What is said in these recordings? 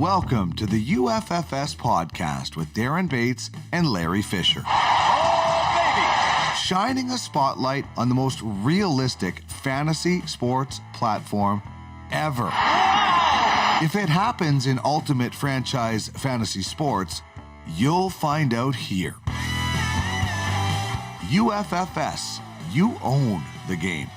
Welcome to the UFFS Podcast with Darren Bates and Larry Fisher. Shining a spotlight on the most realistic fantasy sports platform ever. If it happens in Ultimate Franchise Fantasy Sports, you'll find out here. UFFS, you own the game.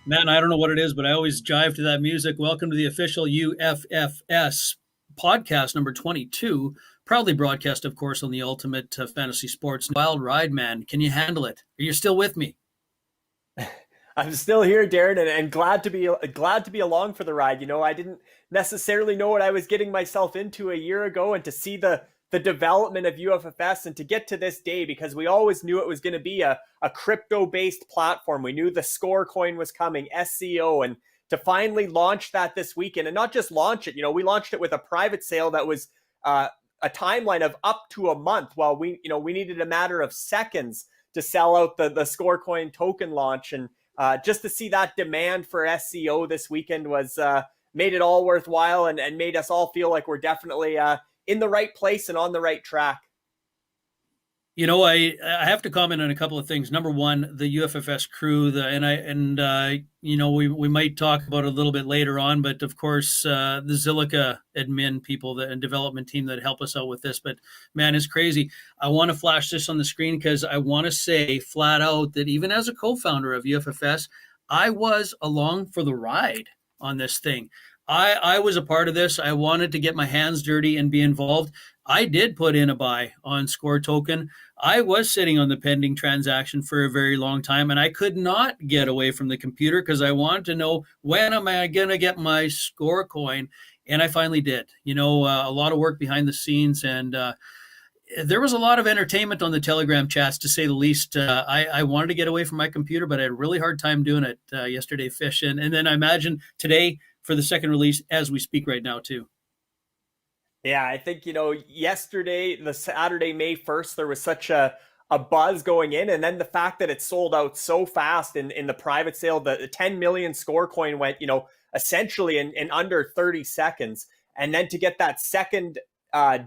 Man, I don't know what it is, but I always jive to that music. Welcome to the official UFFS podcast number 22, proudly broadcast, of course, on the Ultimate Fantasy Sports. Wild ride, man. Can you handle it? Are you still with me? I'm still here, Darren, and glad to be along for the ride. You know, I didn't necessarily know what I was getting myself into a year ago, and to see the development of UFFS and to get to this day, because we always knew it was going to be a crypto-based platform. We knew the score coin was coming, SEO, and to finally launch that this weekend, and not just launch it, you know, we launched it with a private sale that was a timeline of up to a month, while we needed a matter of seconds to sell out the score coin token launch. And just to see that demand for SEO this weekend was made it all worthwhile, and made us all feel like we're definitely in the right place and on the right track. You know, I have to comment on a couple of things. Number one, the UFFS crew, we might talk about it a little bit later on, but of course, the Zilliqa admin people and development team that help us out with this. But man, it's crazy. I want to flash this on the screen because I want to say flat out that even as a co-founder of UFFS, I was along for the ride on this thing. I was a part of this. I wanted to get my hands dirty and be involved. I did put in a buy on Score Token. I was sitting on the pending transaction for a very long time, and I could not get away from the computer because I wanted to know, when am I going to get my Score coin? And I finally did. You know, a lot of work behind the scenes, and there was a lot of entertainment on the Telegram chats, to say the least. I wanted to get away from my computer, but I had a really hard time doing it yesterday, Fish. And then I imagine today for the second release as we speak right now too. Yeah, I think, yesterday, the Saturday, May 1st, there was such a buzz going in. And then the fact that it sold out so fast in the private sale, the 10 million score coin went, essentially in under 30 seconds. And then to get that second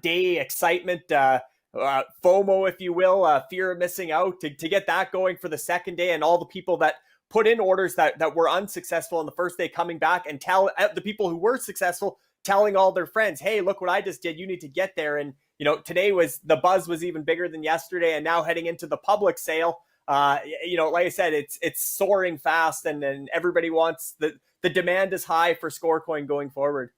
day excitement, FOMO, if you will, fear of missing out, to get that going for the second day, and all the people that put in orders that were unsuccessful on the first day coming back, and tell the people who were successful, telling all their friends, hey, look what I just did. You need to get there. And, today the buzz was even bigger than yesterday. And now heading into the public sale, like I said, it's soaring fast, and everybody wants the demand is high for Scorecoin going forward.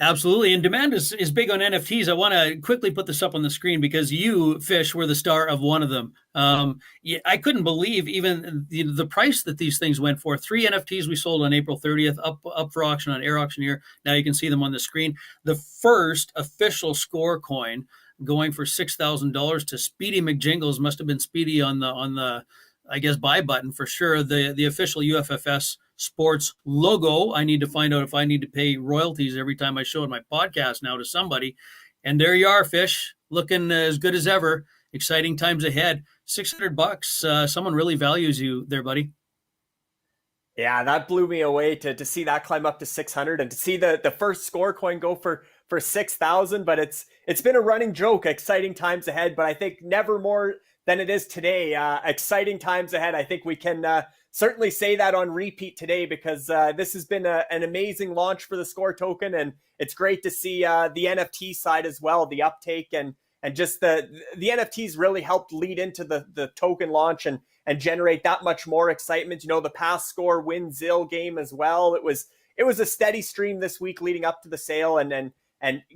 Absolutely. And demand is big on NFTs. I want to quickly put this up on the screen because you, Fish, were the star of one of them. I couldn't believe even the price that these things went for. 3 NFTs we sold on April 30th, up for auction on Air Auctioneer. Now you can see them on the screen. The first official score coin going for $6,000 to Speedy McJingles. Must have been Speedy on the I guess, buy button for sure. The official UFFS Sports logo. I need to find out if I need to pay royalties every time I show it my podcast now to somebody. And there you are, Fish, looking as good as ever. Exciting times ahead. $600. Someone really values you there, buddy. Yeah, that blew me away to see that climb up to 600, and to see the first score coin go for 6,000. But it's been a running joke. Exciting times ahead, but I think never more than it is today. Exciting times ahead. I think we can certainly say that on repeat today, because this has been an amazing launch for the Score token, and it's great to see the NFT side as well, the uptake, and just the NFTs really helped lead into the token launch and generate that much more excitement. The past Score win Zil game as well. It was a steady stream this week leading up to the sale, and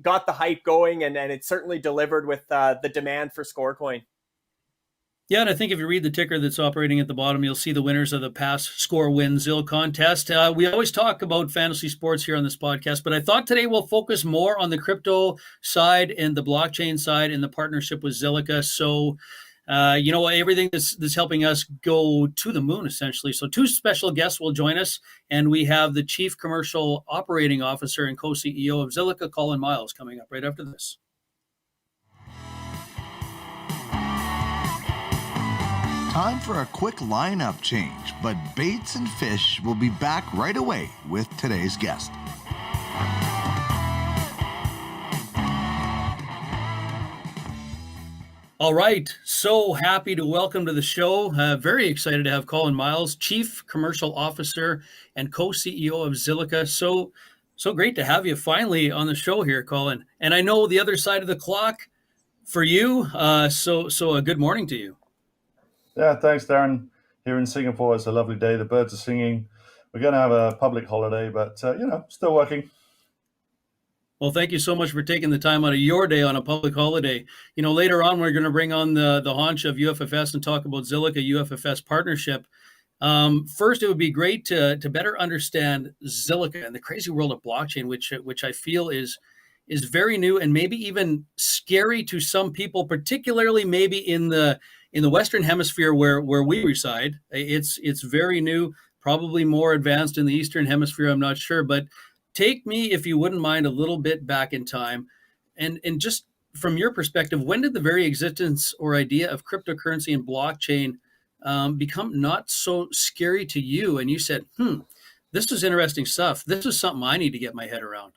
got the hype going, and it certainly delivered with the demand for Scorecoin. Yeah, and I think if you read the ticker that's operating at the bottom, you'll see the winners of the past Score Win Zil contest. We always talk about fantasy sports here on this podcast, but I thought today we'll focus more on the crypto side and the blockchain side and the partnership with Zilliqa. So, everything that's helping us go to the moon, essentially. So 2 special guests will join us, and we have the Chief Commercial Operating Officer and Co-CEO of Zilliqa, Colin Miles, coming up right after this. Time for a quick lineup change, but Baits and Fish will be back right away with today's guest. All right, so happy to welcome to the show. Very excited to have Colin Miles, Chief Commercial Officer and co-CEO of Zilliqa. So great to have you finally on the show here, Colin. And I know the other side of the clock for you. So a good morning to you. Yeah, thanks, Darren. Here in Singapore, it's a lovely day. The birds are singing. We're going to have a public holiday, but still working. Well, thank you so much for taking the time out of your day on a public holiday. Later on, we're going to bring on the haunch of UFFS and talk about Zilliqa UFFS partnership. First, it would be great to better understand Zilliqa and the crazy world of blockchain, which I feel is very new and maybe even scary to some people, particularly maybe in the Western Hemisphere where we reside. It's very new, probably more advanced in the Eastern Hemisphere. I'm not sure, but take me, if you wouldn't mind, a little bit back in time, and just from your perspective, when did the very existence or idea of cryptocurrency and blockchain become not so scary to you? And you said, this is interesting stuff. This is something I need to get my head around.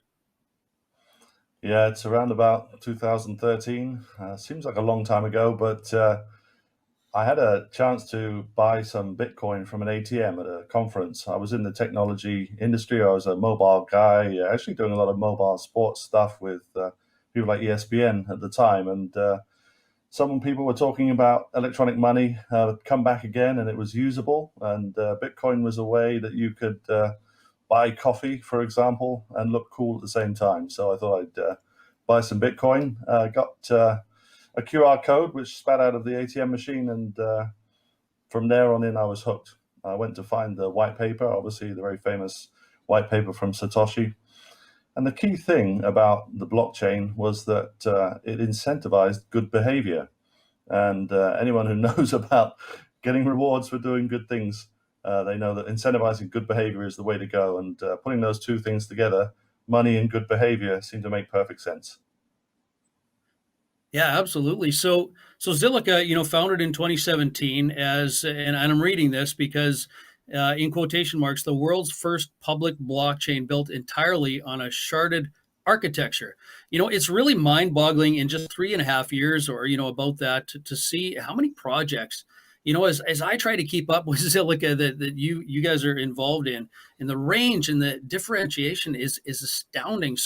Yeah, it's around about 2013. Seems like a long time ago, but I had a chance to buy some Bitcoin from an ATM at a conference. I was in the technology industry. I was a mobile guy, actually doing a lot of mobile sports stuff with people like ESPN at the time. And some people were talking about electronic money come back again, and it was usable. And Bitcoin was a way that you could buy coffee, for example, and look cool at the same time. So I thought I'd buy some Bitcoin. Got a QR code which spat out of the ATM machine, and from there on in, I was hooked. I went to find the white paper, obviously the very famous white paper from Satoshi. And the key thing about the blockchain was that it incentivized good behavior. And anyone who knows about getting rewards for doing good things, they know that incentivizing good behavior is the way to go. And putting those two things together, money and good behavior, seem to make perfect sense. Yeah, absolutely. So Zilliqa, founded in 2017 and I'm reading this because in quotation marks, the world's first public blockchain built entirely on a sharded architecture. It's really mind-boggling in just 3.5 years or, about that to see how many projects, as I try to keep up with Zilliqa that you guys are involved in, and the range and the differentiation is astounding.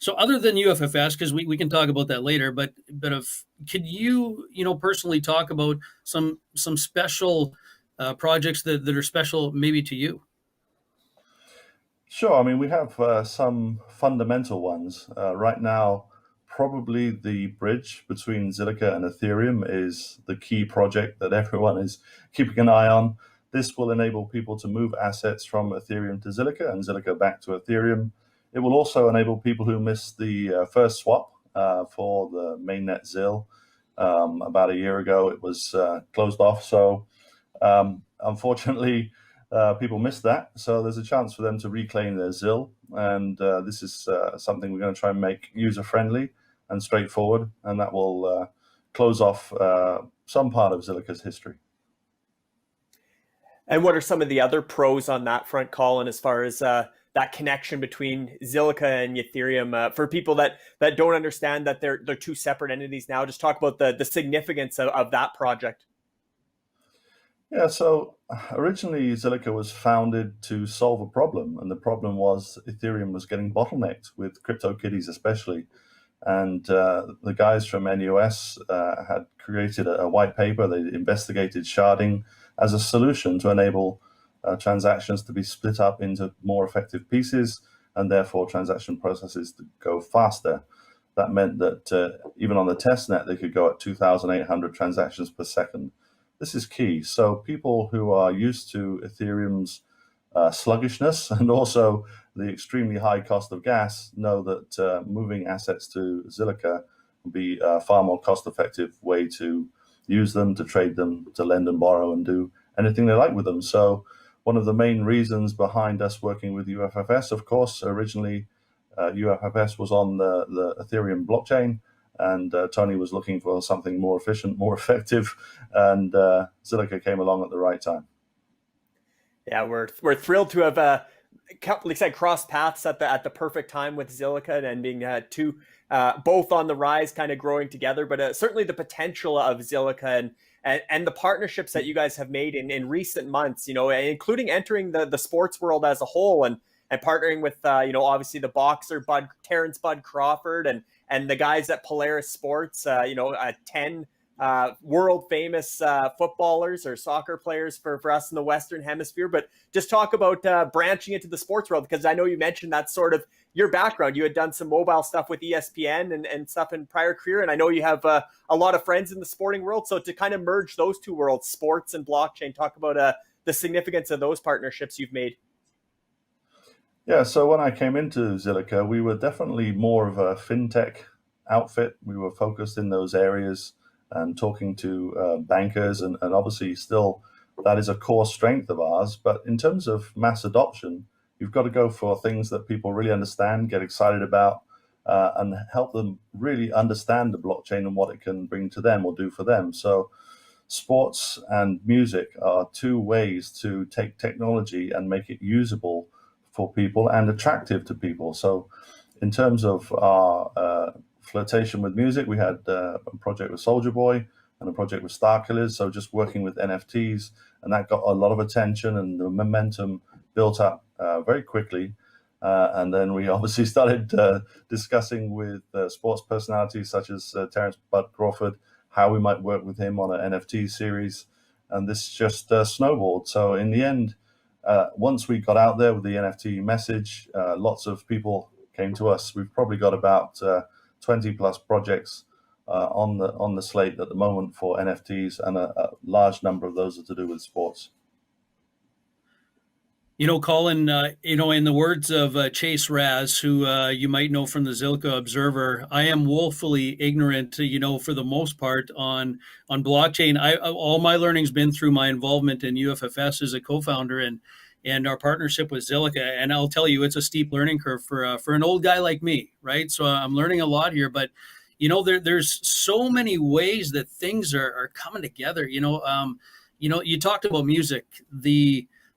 So other than UFFS, because we can talk about that later, but could you personally talk about some special projects that are special maybe to you? Sure. I mean, we have some fundamental ones. Right now, probably the bridge between Zilliqa and Ethereum is the key project that everyone is keeping an eye on. This will enable people to move assets from Ethereum to Zilliqa and Zilliqa back to Ethereum. It will also enable people who missed the first swap for the mainnet Zil. About a year ago, it was closed off. So unfortunately, people missed that. So there's a chance for them to reclaim their Zil. And this is something we're going to try and make user-friendly and straightforward. And that will close off some part of Zilliqa's history. And what are some of the other pros on that front, Colin, as far as that connection between Zilliqa and Ethereum? For people that don't understand that they're two separate entities now, just talk about the significance of that project. Yeah, so originally Zilliqa was founded to solve a problem, and the problem was Ethereum was getting bottlenecked with CryptoKitties especially. And the guys from NUS had created a white paper. They investigated sharding as a solution to enable transactions to be split up into more effective pieces, and therefore transaction processes to go faster. That meant that even on the testnet, they could go at 2,800 transactions per second. This is key. So people who are used to Ethereum's sluggishness and also the extremely high cost of gas know that moving assets to Zilliqa will be a far more cost-effective way to use them, to trade them, to lend and borrow and do anything they like with them. So one of the main reasons behind us working with UFFS, of course, originally UFFS was on the Ethereum blockchain, and Tony was looking for something more efficient, more effective, and Zilliqa came along at the right time. Yeah, we're thrilled to have like I said, crossed paths at the perfect time with Zilliqa and being two both on the rise, kind of growing together. But certainly the potential of Zilliqa and the partnerships that you guys have made in recent months, including entering the sports world as a whole and partnering with obviously the boxer Terrence Bud Crawford and the guys at Polaris Sports, 10 world famous footballers or soccer players for us in the Western Hemisphere. But just talk about branching into the sports world, because I know you mentioned that's sort of your background. You had done some mobile stuff with ESPN and stuff in prior career, and I know you have a lot of friends in the sporting world. So to kind of merge those two worlds, sports and blockchain, talk about the significance of those partnerships you've made. Yeah, so when I came into Zilliqa, we were definitely more of a fintech outfit. We were focused in those areas and talking to bankers, and obviously still that is a core strength of ours. But in terms of mass adoption, you've got to go for things that people really understand, get excited about, and help them really understand the blockchain and what it can bring to them or do for them. So sports and music are two ways to take technology and make it usable for people and attractive to people. So in terms of our flirtation with music, we had a project with Soulja Boy and a project with Starkillers, so just working with NFTs, and that got a lot of attention, and the momentum built up very quickly. And then we obviously started discussing with sports personalities such as Terrence Bud Crawford, how we might work with him on an NFT series, and this just snowballed. So in the end, once we got out there with the NFT message, lots of people came to us. We've probably got about 20 plus projects on the slate at the moment for NFTs, and a large number of those are to do with sports. Colin, in the words of Chase Raz, who you might know from the Zilliqa Observer, I am woefully ignorant, for the most part on blockchain. All my learning's been through my involvement in UFFS as a co-founder and our partnership with Zilliqa. And I'll tell you, it's a steep learning curve for an old guy like me, right? So I'm learning a lot here, but there's so many ways that things are coming together. You talked about music.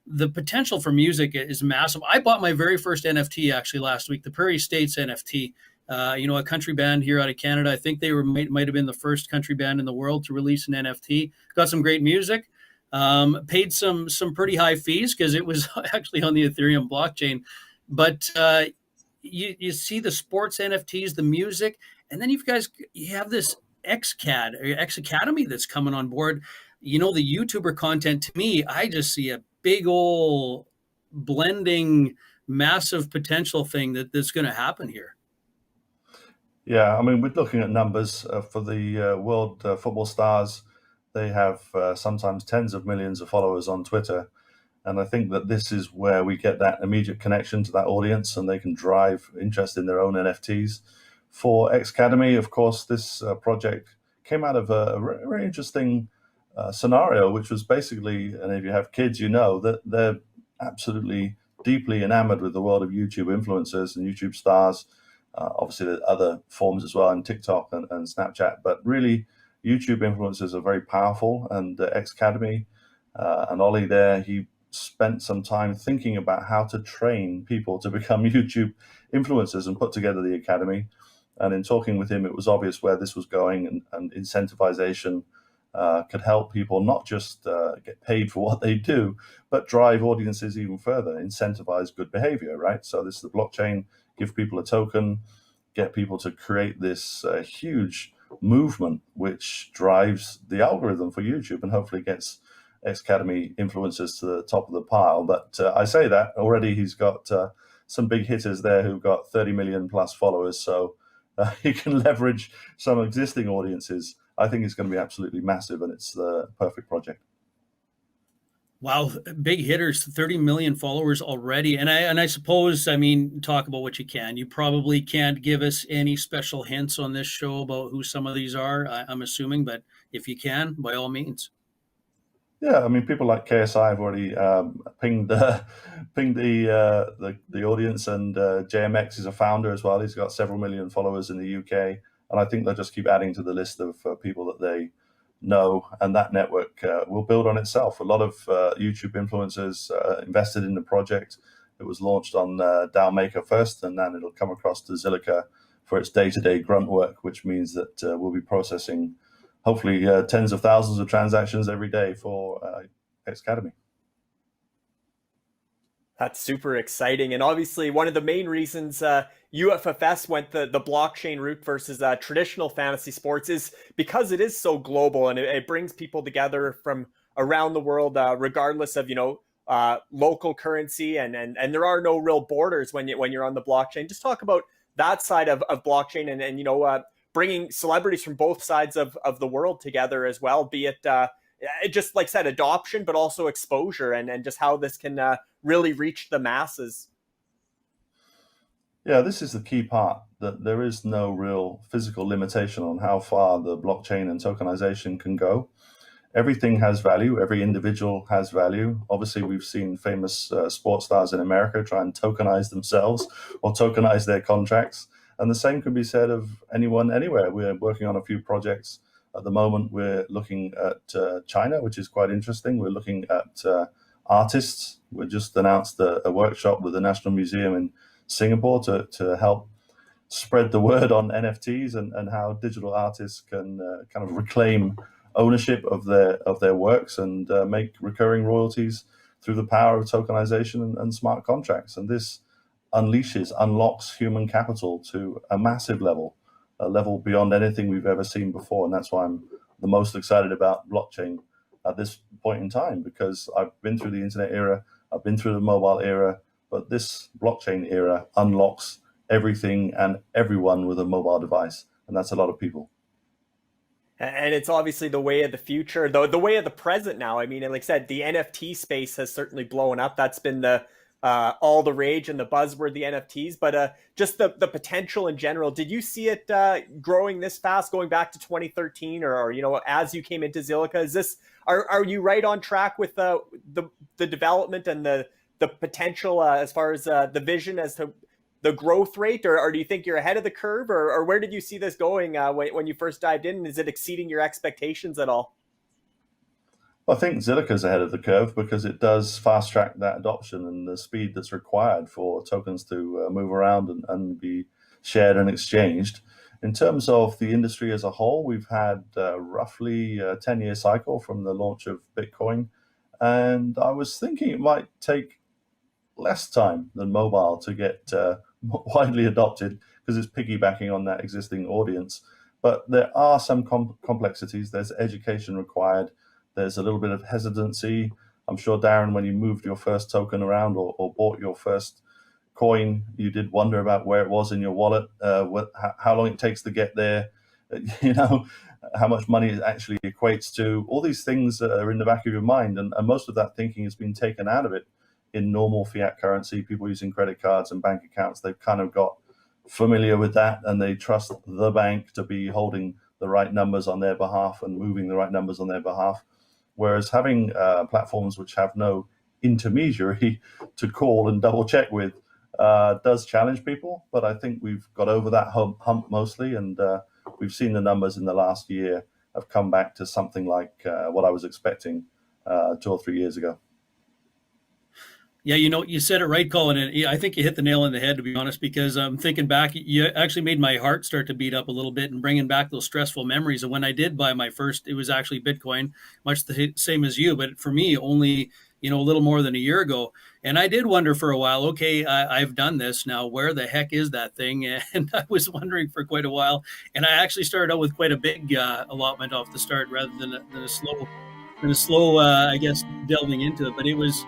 The potential for music is massive. I bought my very first NFT actually last week, the Prairie States NFT. A country band here out of Canada. I think they might have been the first country band in the world to release an NFT. Got some great music. Paid some pretty high fees because it was actually on the Ethereum blockchain. But you see the sports NFTs, the music, and then you have this XCAD or X Academy that's coming on board. The YouTuber content, to me, I just see a big old blending, massive potential thing that's going to happen here. Yeah, I mean, we're looking at numbers for the world football stars. They have sometimes tens of millions of followers on Twitter. And I think that this is where we get that immediate connection to that audience, and they can drive interest in their own NFTs. For X Academy, of course, this project came out of a very interesting scenario, which was basically, and if you have kids, that they're absolutely deeply enamored with the world of YouTube influencers and YouTube stars. Obviously, there are other forms as well, and TikTok and Snapchat, but really, YouTube influencers are very powerful. And X Academy and Ollie there, he spent some time thinking about how to train people to become YouTube influencers and put together the academy. And in talking with him, it was obvious where this was going, and incentivization could help people not just get paid for what they do, but drive audiences even further, incentivize good behavior, right? So this is the blockchain, give people a token, get people to create this huge movement, which drives the algorithm for YouTube and hopefully gets X Academy influencers to the top of the pile. But I say that already he's got some big hitters there who've got 30 million plus followers. So he can leverage some existing audiences. I think it's going to be absolutely massive, and it's the perfect project. Wow, big hitters, 30 million followers already. And I suppose, talk about what you can. You probably can't give us any special hints on this show about who some of these are, I'm assuming, but if you can, by all means. Yeah, people like KSI have already pinged the audience, and JMX is a founder as well. He's got several million followers in the UK. And I think they'll just keep adding to the list of people that they know, and that network will build on itself. A lot of YouTube influencers invested in the project. It was launched on DAO Maker first, and then it'll come across to Zilliqa for its day-to-day grunt work, which means that we'll be processing hopefully tens of thousands of transactions every day for X Academy. That's super exciting. And obviously one of the main reasons UFFS went the blockchain route versus traditional fantasy sports is because it is so global, and it brings people together from around the world, regardless of, local currency, and there are no real borders when you're on the blockchain. Just talk about that side of blockchain and bringing celebrities from both sides of the world together as well, be it just like I said, adoption, but also exposure, and just how this can really reach the masses. Yeah, this is the key part, that there is no real physical limitation on how far the blockchain and tokenization can go. Everything has value. Every individual has value. Obviously, we've seen famous sports stars in America try and tokenize themselves or tokenize their contracts. And the same can be said of anyone, anywhere. We're working on a few projects at the moment. We're looking at China, which is quite interesting. We're looking at artists. We just announced a workshop with the National Museum in Singapore to help spread the word on NFTs and how digital artists can kind of reclaim ownership of their works and make recurring royalties through the power of tokenization and smart contracts. And this unlocks human capital to a massive level, a level beyond anything we've ever seen before. And that's why I'm the most excited about blockchain at this point in time, because I've been through the internet era, I've been through the mobile era, but this blockchain era unlocks everything and everyone with a mobile device. And that's a lot of people. And it's obviously the way of the future, the way of the present now. I mean, and like I said, the NFT space has certainly blown up. That's been the all the rage and the buzzword, the NFTs, but just the potential in general. Did you see it growing this fast, going back to 2013, or as you came into Zilliqa? Is this are you right on track with the development and the potential as far as the vision as to the growth rate, or do you think you're ahead of the curve, or where did you see this going when you first dived in? Is it exceeding your expectations at all? Well, I think Zilliqa's ahead of the curve because it does fast track that adoption and the speed that's required for tokens to move around and be shared and exchanged. In terms of the industry as a whole, we've had roughly a 10-year cycle from the launch of Bitcoin. And I was thinking it might take less time than mobile to get widely adopted because it's piggybacking on that existing audience. But there are some complexities. There's education required. There's a little bit of hesitancy. I'm sure, Darren, when you moved your first token around or bought your first coin, you did wonder about where it was in your wallet, how long it takes to get there, how much money it actually equates to. All these things are in the back of your mind, and most of that thinking has been taken out of it in normal fiat currency. People using credit cards and bank accounts, they've kind of got familiar with that, and they trust the bank to be holding the right numbers on their behalf and moving the right numbers on their behalf. Whereas having platforms which have no intermediary to call and double check with does challenge people. But I think we've got over that hump mostly, and we've seen the numbers in the last year have come back to something like what I was expecting 2 or 3 years ago. Yeah, you said it right, Colin, and I think you hit the nail on the head, to be honest, because I'm thinking back, you actually made my heart start to beat up a little bit and bringing back those stressful memories of when I did buy my first. It was actually Bitcoin, much the same as you, but for me, only, a little more than a year ago. And I did wonder for a while, okay, I've done this now, where the heck is that thing? And I was wondering for quite a while. And I actually started out with quite a big allotment off the start rather than a slow, I guess, delving into it. But it was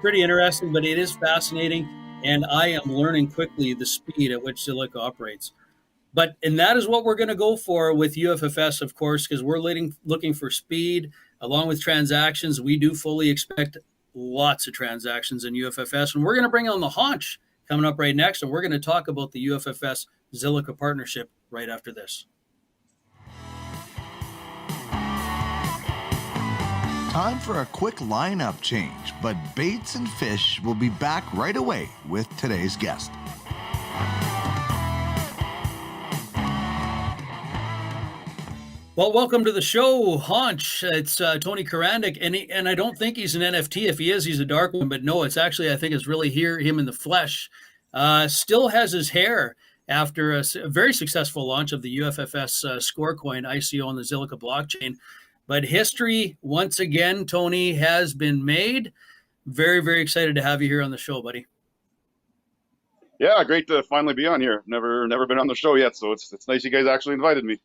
pretty interesting, but it is fascinating, and I am learning quickly the speed at which Zilliqa operates. And that is what we're going to go for with UFFS, of course, because we're looking for speed along with transactions. We do fully expect lots of transactions in UFFS, and we're going to bring on the haunch coming up right next, and we're going to talk about the UFFS Zilliqa partnership right after this. Time for a quick lineup change, but Baits and Fish will be back right away with today's guest. Well, welcome to the show, Haunch. It's Tony Charanduk, and I don't think he's an NFT. If he is, he's a dark one. But no, it's actually, I think it's really him in the flesh. Still has his hair after a very successful launch of the UFFS score coin ICO on the Zilliqa blockchain. But history, once again, Tony, has been made. Very, very excited to have you here on the show, buddy. Yeah, great to finally be on here. Never been on the show yet, so it's nice you guys actually invited me.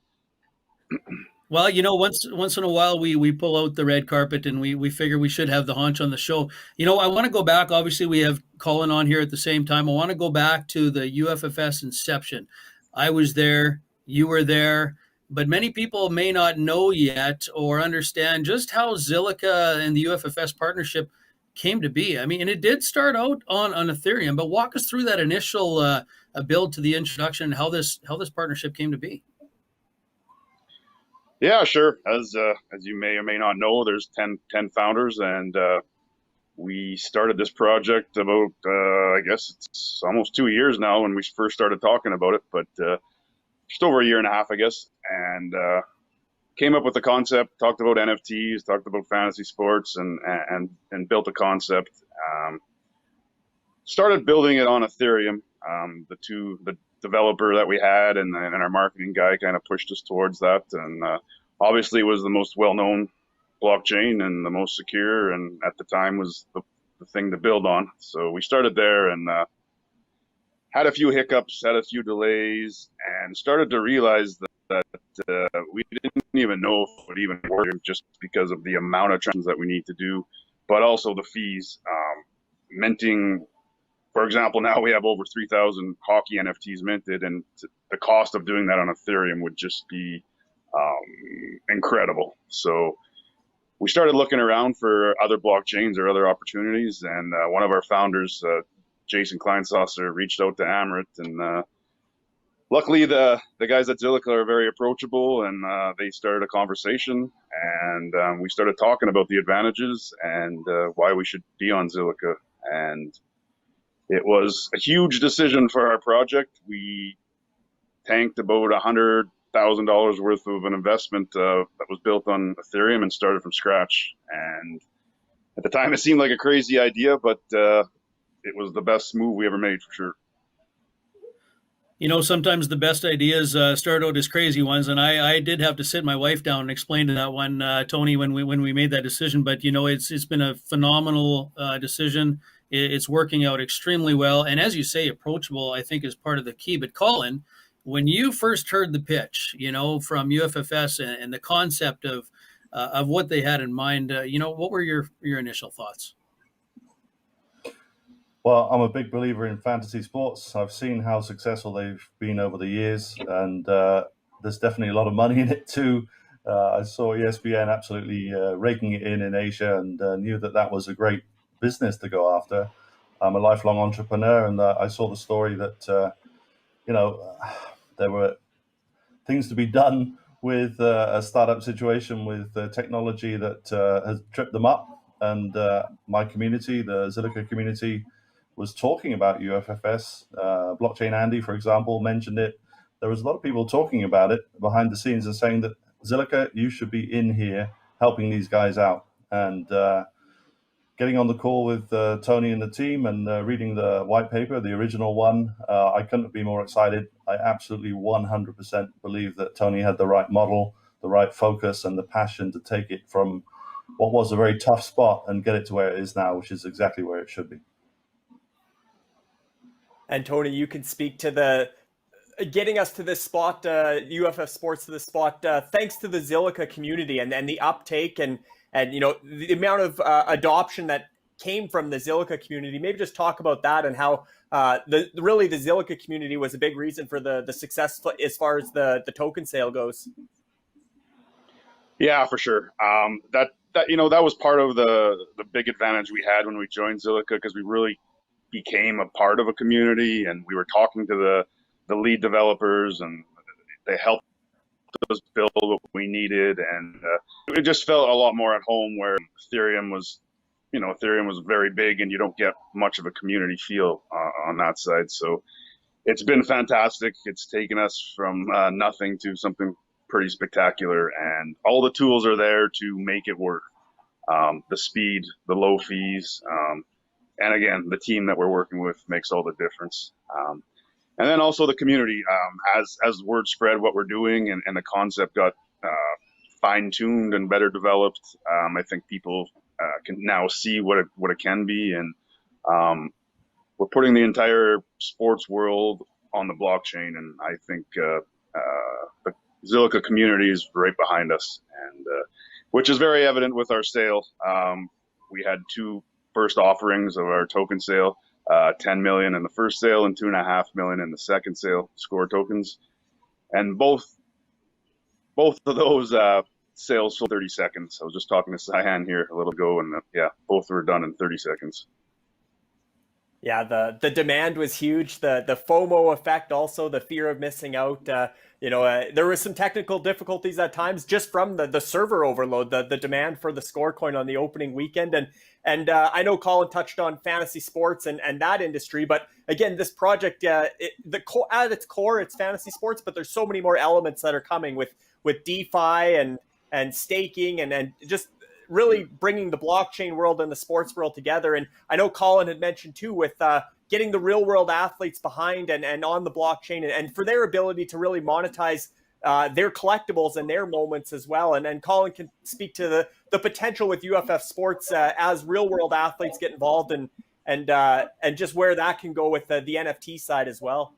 Well, once in a while we pull out the red carpet and we figure we should have the Haunch on the show. I want to go back. Obviously, we have Colin on here at the same time. I want to go back to the UFFS inception. I was there, you were there, but many people may not know yet or understand just how Zilliqa and the UFFS partnership came to be. I mean, and it did start out on Ethereum, but walk us through that initial build to the introduction and how this partnership came to be. Yeah, sure. As you may or may not know, there's 10 founders, and we started this project about, I guess it's almost 2 years now when we first started talking about it, but just over a year and a half, I guess, and came up with the concept, talked about NFTs, talked about fantasy sports, and built a concept. Started building it on Ethereum. The developer that we had and our marketing guy kind of pushed us towards that, and obviously it was the most well-known blockchain and the most secure, and at the time was the thing to build on. So we started there and had a few hiccups, had a few delays, and started to realize that we didn't even know if it would even work, just because of the amount of transactions that we need to do, but also the fees. Minting, for example, now we have over 3,000 hockey NFTs minted, and the cost of doing that on Ethereum would just be incredible. So we started looking around for other blockchains or other opportunities, and one of our founders, Jason Kleinsasser, reached out to Amrit, and luckily the guys at Zilliqa are very approachable, and they started a conversation, and we started talking about the advantages and why we should be on Zilliqa. And it was a huge decision for our project. We tanked about $100,000 worth of an investment that was built on Ethereum and started from scratch. And at the time, it seemed like a crazy idea, but it was the best move we ever made, for sure. Sometimes the best ideas start out as crazy ones, and I did have to sit my wife down and explain to that one, Tony, when we made that decision. But it's been a phenomenal decision. It's working out extremely well, and as you say, approachable, I think, is part of the key. But Colin, when you first heard the pitch, from UFFS and the concept of what they had in mind, what were your initial thoughts? Well, I'm a big believer in fantasy sports. I've seen how successful they've been over the years, and there's definitely a lot of money in it too. I saw ESPN absolutely raking it in Asia, and knew that was a great business to go after. I'm a lifelong entrepreneur, and I saw the story that there were things to be done with a startup situation with technology that has tripped them up. And my community, the Zilliqa community, was talking about UFFS. Blockchain Andy, for example, mentioned it. There was a lot of people talking about it behind the scenes and saying that, Zilliqa, you should be in here helping these guys out. And getting on the call with Tony and the team and reading the white paper, the original one, I couldn't be more excited. I absolutely 100% believe that Tony had the right model, the right focus, and the passion to take it from what was a very tough spot and get it to where it is now, which is exactly where it should be. And Tony, you can speak to the getting us to this spot, UFF Sports to this spot, thanks to the Zilliqa community and the uptake and the amount of adoption that came from the Zilliqa community. Maybe just talk about that and how the Zilliqa community was a big reason for the success as far as the token sale goes. Yeah, for sure. That was part of the big advantage we had when we joined Zilliqa, because we really became a part of a community, and we were talking to the lead developers, and they helped us build what we needed, and it just felt a lot more at home, where Ethereum was very big, and you don't get much of a community feel on that side. So it's been fantastic. It's taken us from nothing to something pretty spectacular, and all the tools are there to make it work. The speed, the low fees, and again, the team that we're working with makes all the difference. And then also the community, as word spread what we're doing and the concept got fine-tuned and better developed, I think people can now see what it can be, and we're putting the entire sports world on the blockchain, and I think the Zilliqa community is right behind us, and which is very evident with our sale. We had two first offerings of our token sale, 10 million in the first sale and 2.5 million in the second sale, score tokens, and both of those sales sold 30 seconds. I was just talking to Cyan here a little ago, and both were done in 30 seconds. Yeah, the demand was huge. The FOMO effect, also the fear of missing out. There was some technical difficulties at times just from the server overload, the demand for the score coin on the opening weekend. And I know Colin touched on fantasy sports and that industry, but again, this project, at its core, it's fantasy sports, but there's so many more elements that are coming with DeFi and staking and just really bringing the blockchain world and the sports world together. And I know Colin had mentioned too with getting the real world athletes behind and on the blockchain and for their ability to really monetize their collectibles and their moments as well. And Colin can speak to the potential with UFF Sports as real world athletes get involved and just where that can go with the NFT side as well.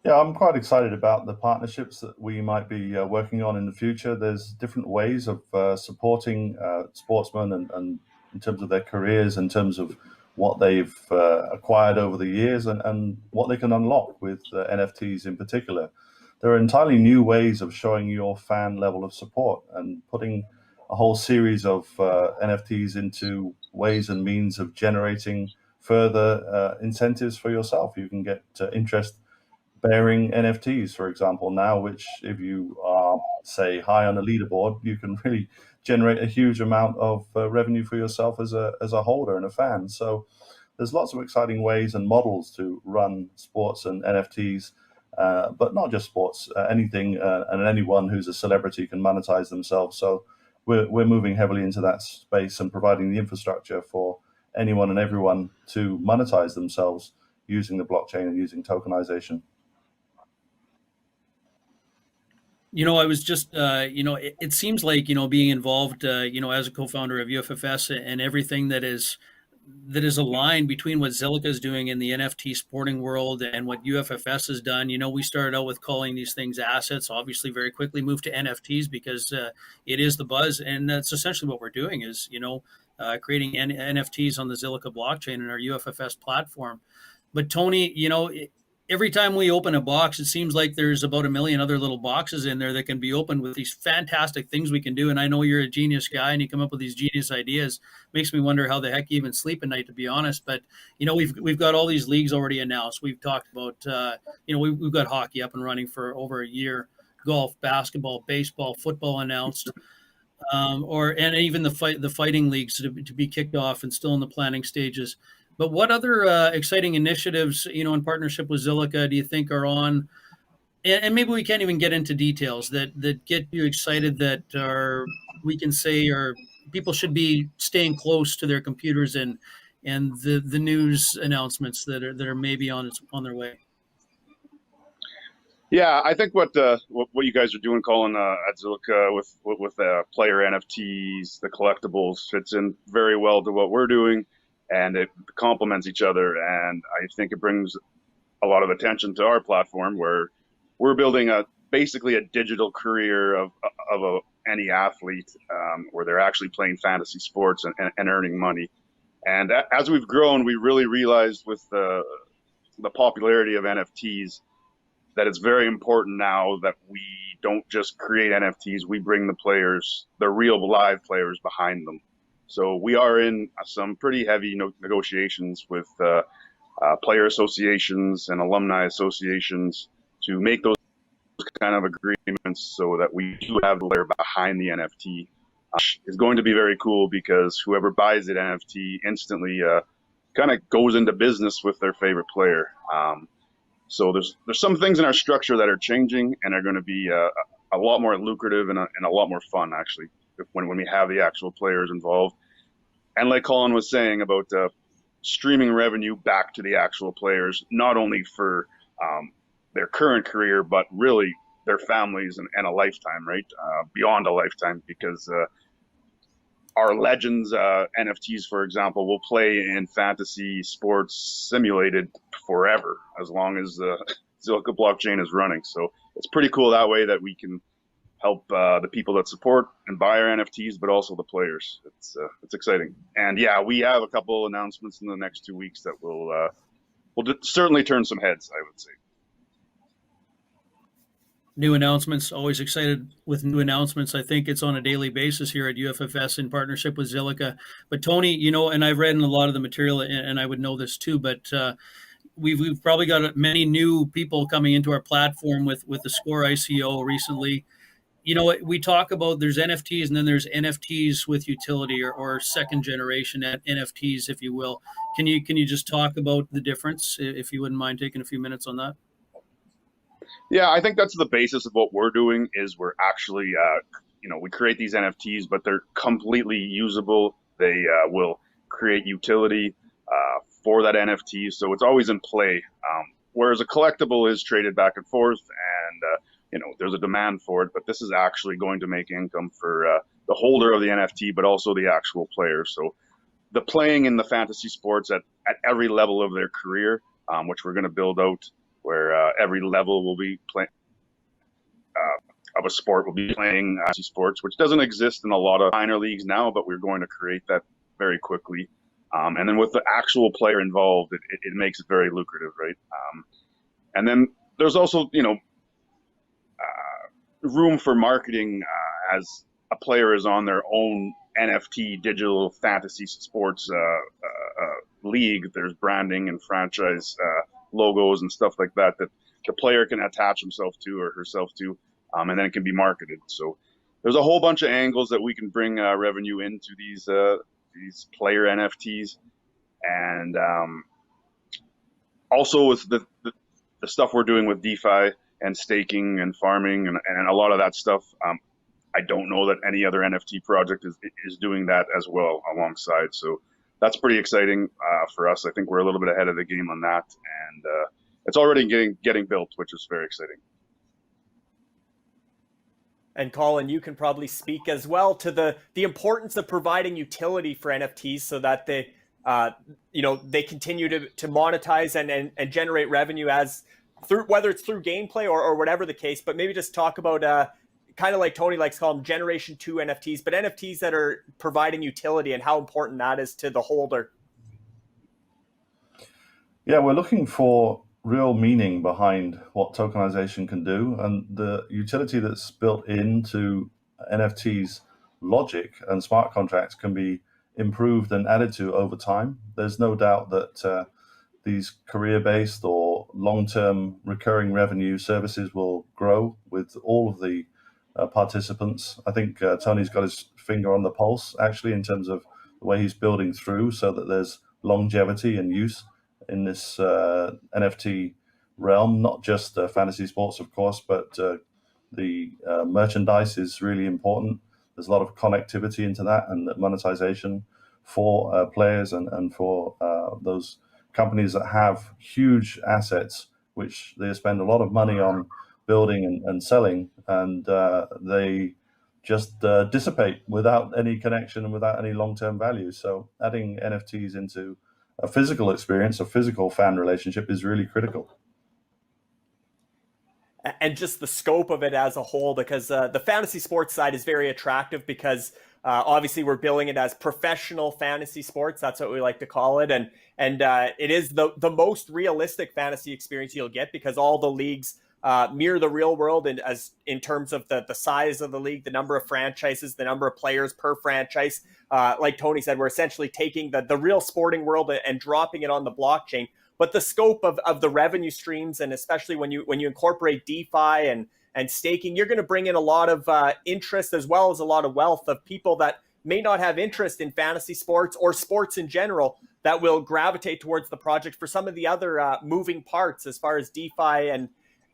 Yeah, I'm quite excited about the partnerships that we might be working on in the future. There's different ways of supporting sportsmen and in terms of their careers, in terms of what they've acquired over the years and what they can unlock with NFTs in particular. There are entirely new ways of showing your fan level of support and putting a whole series of NFTs into ways and means of generating further incentives for yourself. You can get interest-bearing NFTs, for example, now, which if you are, say, high on a leaderboard, you can really generate a huge amount of revenue for yourself as a holder and a fan. So there's lots of exciting ways and models to run sports and NFTs, but not just sports, anything and anyone who's a celebrity can monetize themselves. So we're moving heavily into that space and providing the infrastructure for anyone and everyone to monetize themselves using the blockchain and using tokenization. I was just, it seems like, being involved, as a co-founder of UFFS and everything that is aligned between what Zilliqa is doing in the NFT sporting world and what UFFS has done. We started out with calling these things assets, obviously very quickly moved to NFTs because it is the buzz. And that's essentially what we're doing is, creating NFTs on the Zilliqa blockchain and our UFFS platform. But Tony, every time we open a box, it seems like there's about 1 million other little boxes in there that can be opened with these fantastic things we can do. And I know you're a genius guy and you come up with these genius ideas. Makes me wonder how the heck you even sleep at night, to be honest. But, we've got all these leagues already announced. We've talked about, we've got hockey up and running for over a year, golf, basketball, baseball, football announced, and even the fighting leagues to be kicked off and still in the planning stages. But what other exciting initiatives, in partnership with Zilliqa, do you think are on? And maybe we can't even get into details that get you excited that we can say people should be staying close to their computers and the news announcements that are maybe on their way. Yeah, I think what you guys are doing, Colin, at Zilliqa with player NFTs, the collectibles, fits in very well to what we're doing. And it complements each other. And I think it brings a lot of attention to our platform where we're building basically a digital career of any athlete where they're actually playing fantasy sports and earning money. And as we've grown, we really realized with the popularity of NFTs that it's very important now that we don't just create NFTs, we bring the players, the real live players behind them. So we are in some pretty heavy negotiations with player associations and alumni associations to make those kind of agreements so that we do have the player behind the NFT. It's going to be very cool because whoever buys the NFT instantly kind of goes into business with their favorite player. So there's some things in our structure that are changing and are going to be a lot more lucrative and a lot more fun, actually, when we have the actual players involved. And like Colin was saying about streaming revenue back to the actual players, not only for their current career, but really their families and a lifetime, right? Beyond a lifetime, because our legends, NFTs, for example, will play in fantasy sports simulated forever, as long as the Zilliqa blockchain is running. So it's pretty cool that way that we can help the people that support and buy our NFTs, but also the players. It's exciting. And yeah, we have a couple announcements in the next 2 weeks that will certainly turn some heads, I would say. New announcements, always excited with new announcements. I think it's on a daily basis here at UFFS in partnership with Zilliqa. But Tony, and I've read in a lot of the material, and I would know this too, but we've probably got many new people coming into our platform with the Score ICO recently. We talk about there's NFTs and then there's NFTs with utility or second generation NFTs, if you will. Can you just talk about the difference, if you wouldn't mind taking a few minutes on that? Yeah, I think that's the basis of what we're doing. Is we're actually, we create these NFTs, but they're completely usable. They will create utility for that NFT, so it's always in play. Whereas a collectible is traded back and forth, and there's a demand for it. But this is actually going to make income for the holder of the NFT, but also the actual player. So the playing in the fantasy sports at every level of their career, which we're going to build out, where every level will be playing of a sport will be playing sports, which doesn't exist in a lot of minor leagues now, but we're going to create that very quickly. And then with the actual player involved, it makes it very lucrative, right? And then there's also, room for marketing as a player is on their own NFT digital fantasy sports league. There's branding and franchise logos and stuff like that the player can attach himself to or herself to, and then it can be marketed. So there's a whole bunch of angles that we can bring revenue into these player NFTs, and also with the stuff we're doing with DeFi and staking and farming and a lot of that stuff. I don't know that any other NFT project is doing that as well alongside. So that's pretty exciting for us. I think we're a little bit ahead of the game on that, and it's already getting built, which is very exciting. And Colin, you can probably speak as well to the importance of providing utility for NFTs so that they continue to monetize and generate revenue through whether it's through gameplay or whatever the case. But maybe just talk about kind of like Tony likes to call them Generation 2 NFTs, but NFTs that are providing utility and how important that is to the holder. Yeah, we're looking for real meaning behind what tokenization can do, and the utility that's built into NFTs logic and smart contracts can be improved and added to over time. There's no doubt that these career-based or long-term recurring revenue services will grow with all of the participants. I think Tony's got his finger on the pulse, actually, in terms of the way he's building through so that there's longevity and use in this NFT realm, not just fantasy sports, of course, but the merchandise is really important. There's a lot of connectivity into that and monetization for players and for those companies that have huge assets, which they spend a lot of money on building and selling, and they just dissipate without any connection and without any long-term value. So adding NFTs into a physical experience, a physical fan relationship is really critical. And just the scope of it as a whole, because the fantasy sports side is very attractive because obviously we're billing it as professional fantasy sports. That's what we like to call it. And it is the most realistic fantasy experience you'll get because all the leagues mirror the real world in terms of the size of the league, the number of franchises, the number of players per franchise. Like Tony said, we're essentially taking the real sporting world and dropping it on the blockchain. But the scope of the revenue streams, and especially when you incorporate DeFi and staking, you're going to bring in a lot of interest as well as a lot of wealth of people that may not have interest in fantasy sports or sports in general, that will gravitate towards the project for some of the other moving parts as far as DeFi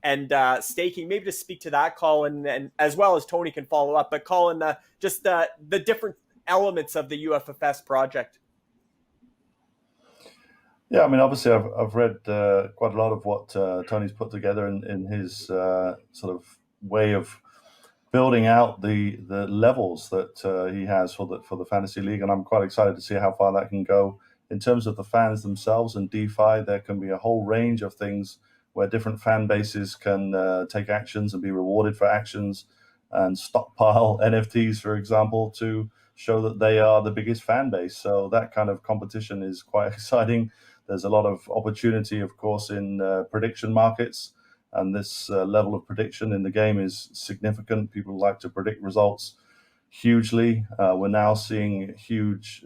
and staking. Maybe just speak to that, Colin, and as well as Tony can follow up. But Colin, just the different elements of the UFFS project. Yeah, I mean, obviously, I've read quite a lot of what Tony's put together in his sort of way of building out the levels that he has for the fantasy league, and I'm quite excited to see how far that can go in terms of the fans themselves and DeFi. There can be a whole range of things where different fan bases can take actions and be rewarded for actions, and stockpile NFTs, for example, to show that they are the biggest fan base. So that kind of competition is quite exciting. There's a lot of opportunity, of course, in prediction markets, and this level of prediction in the game is significant. People like to predict results hugely. We're now seeing huge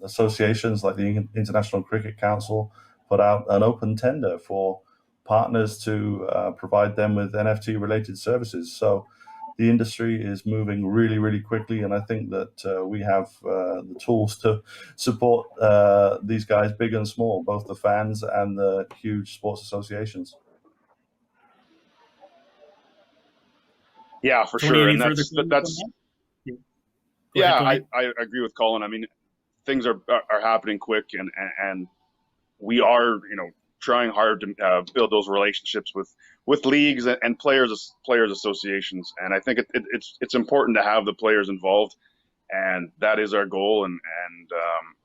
associations like the International Cricket Council put out an open tender for partners to provide them with NFT-related services. So the industry is moving really, really quickly, and I think that we have the tools to support these guys, big and small, both the fans and the huge sports associations. Yeah, for Tony, sure. any And further that's comments on that? Go yeah, ahead, Tony. I agree with Colin. I mean, things are happening quick, and we are, trying hard to build those relationships with leagues and players associations. And I think it's important to have the players involved, and that is our goal. And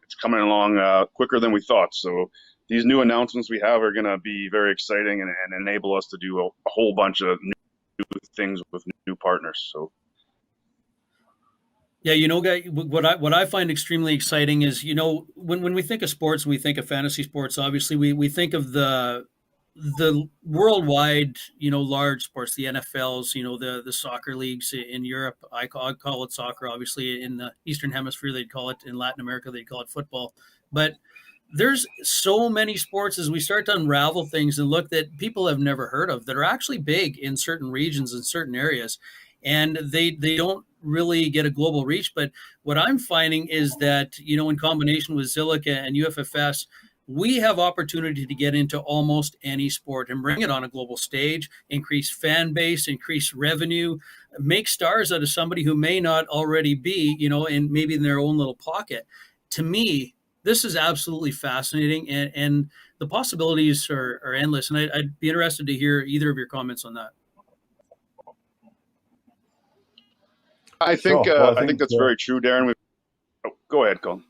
it's coming along quicker than we thought. So these new announcements we have are going to be very exciting and enable us to do a whole bunch of new things with new partners. So. Yeah, guy, what I find extremely exciting is, when we think of sports, we think of fantasy sports. Obviously, we think of the worldwide, large sports, the NFLs, the soccer leagues in Europe. I call it soccer. Obviously, in the Eastern Hemisphere, they'd call it. In Latin America, they'd call it football. But there's so many sports as we start to unravel things and look that people have never heard of that are actually big in certain regions and certain areas, and they don't really get a global reach. But what I'm finding is that, in combination with Zilliqa and UFFS, we have opportunity to get into almost any sport and bring it on a global stage, increase fan base, increase revenue, make stars out of somebody who may not already be, and maybe in their own little pocket. To me, this is absolutely fascinating, and the possibilities are endless. And I'd be interested to hear either of your comments on that. I think Sure. Well, I think that's very true, Darren. Go ahead, Colin.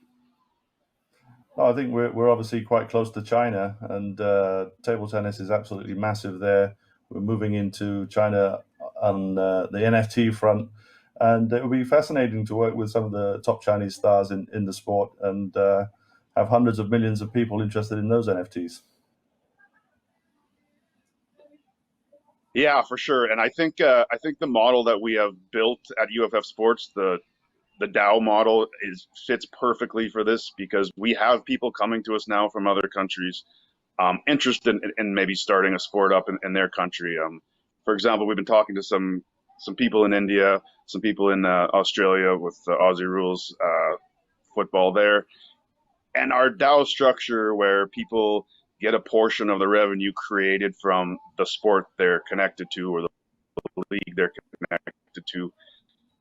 I think we're obviously quite close to China, and table tennis is absolutely massive there. We're moving into China on the NFT front, and it will be fascinating to work with some of the top Chinese stars in the sport and have hundreds of millions of people interested in those NFTs. Yeah, for sure. And I think the model that we have built at UFF Sports, the DAO model, fits perfectly for this, because we have people coming to us now from other countries, interested in maybe starting a sport up in their country. For example, we've been talking to some people in India, some people in Australia with Aussie rules football there, and our DAO structure, where people get a portion of the revenue created from the sport they're connected to or the league they're connected to,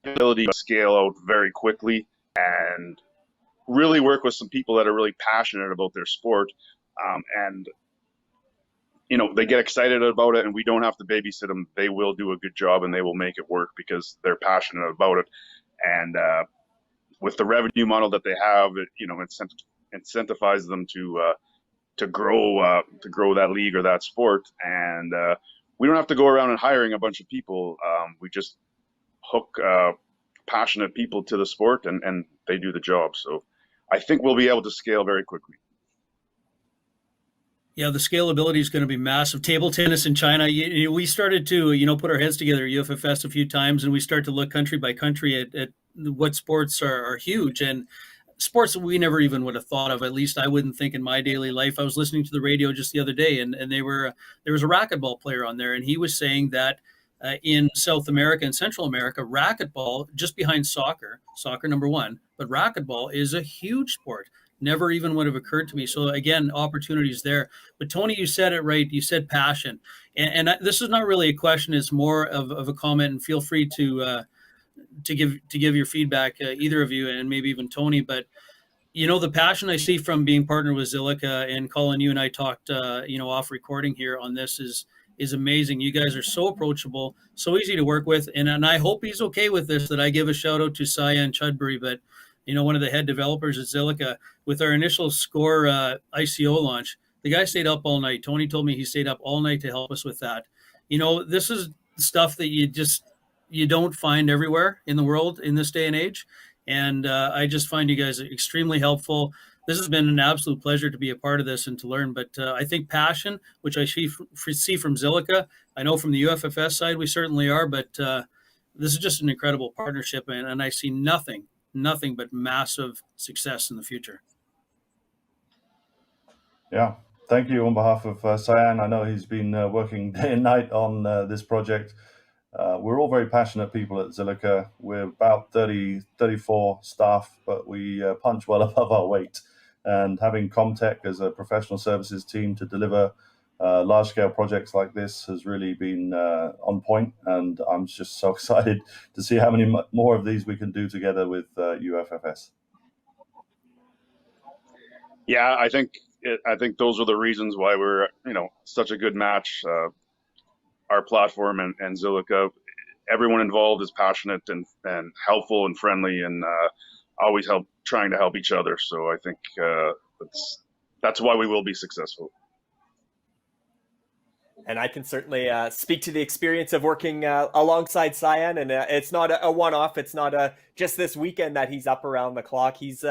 ability to scale out very quickly and really work with some people that are really passionate about their sport, and they get excited about it, and we don't have to babysit them. They will do a good job, and they will make it work because they're passionate about it. And with the revenue model that they have, it incentivizes them to grow that league or that sport, and we don't have to go around and hiring a bunch of people. We just hook passionate people to the sport, and they do the job. So I think we'll be able to scale very quickly. Yeah, the scalability is going to be massive. Table tennis in China, we started to, put our heads together at UFFS a few times, and we start to look country by country at what sports are huge, and sports that we never even would have thought of. At least I wouldn't think in my daily life. I was listening to the radio just the other day, and there was a racquetball player on there, and he was saying that in South America and Central America, racquetball, just behind soccer number one, but racquetball is a huge sport. never even would have occurred to me. So again, opportunities there. But Tony, you said it right. You said passion, and this is not really a question. It's more of a comment. And feel free to give your feedback, either of you, and maybe even Tony. But the passion I see from being partnered with Zilliqa, and Colin, you and I talked, off recording here on this is amazing. You guys are so approachable, so easy to work with, and I hope he's okay with this, that I give a shout out to Cyan Chudbury, but one of the head developers at Zilliqa. With our initial score ICO launch, the guy stayed up all night. Tony told me he stayed up all night to help us with that. This is stuff that you don't find everywhere in the world in this day and age. And I just find you guys extremely helpful. This has been an absolute pleasure to be a part of this and to learn. But I think passion, which I see from Zilliqa, I know from the UFFS side we certainly are, but this is just an incredible partnership, and I see nothing but massive success in the future. Yeah, thank you on behalf of Cyan. I know he's been working day and night on this project. We're all very passionate people at Zilliqa. We're about 34 staff, but we punch well above our weight. And having Comtech as a professional services team to deliver large-scale projects like this has really been on point. And I'm just so excited to see how many more of these we can do together with UFFS. Yeah, I think those are the reasons why we're such a good match. Our platform and Zilliqa, everyone involved is passionate and helpful and friendly, and always trying to help each other. So I think that's why we will be successful. And I can certainly speak to the experience of working alongside Cyan, and it's not a one-off. It's not just this weekend that he's up around the clock. He's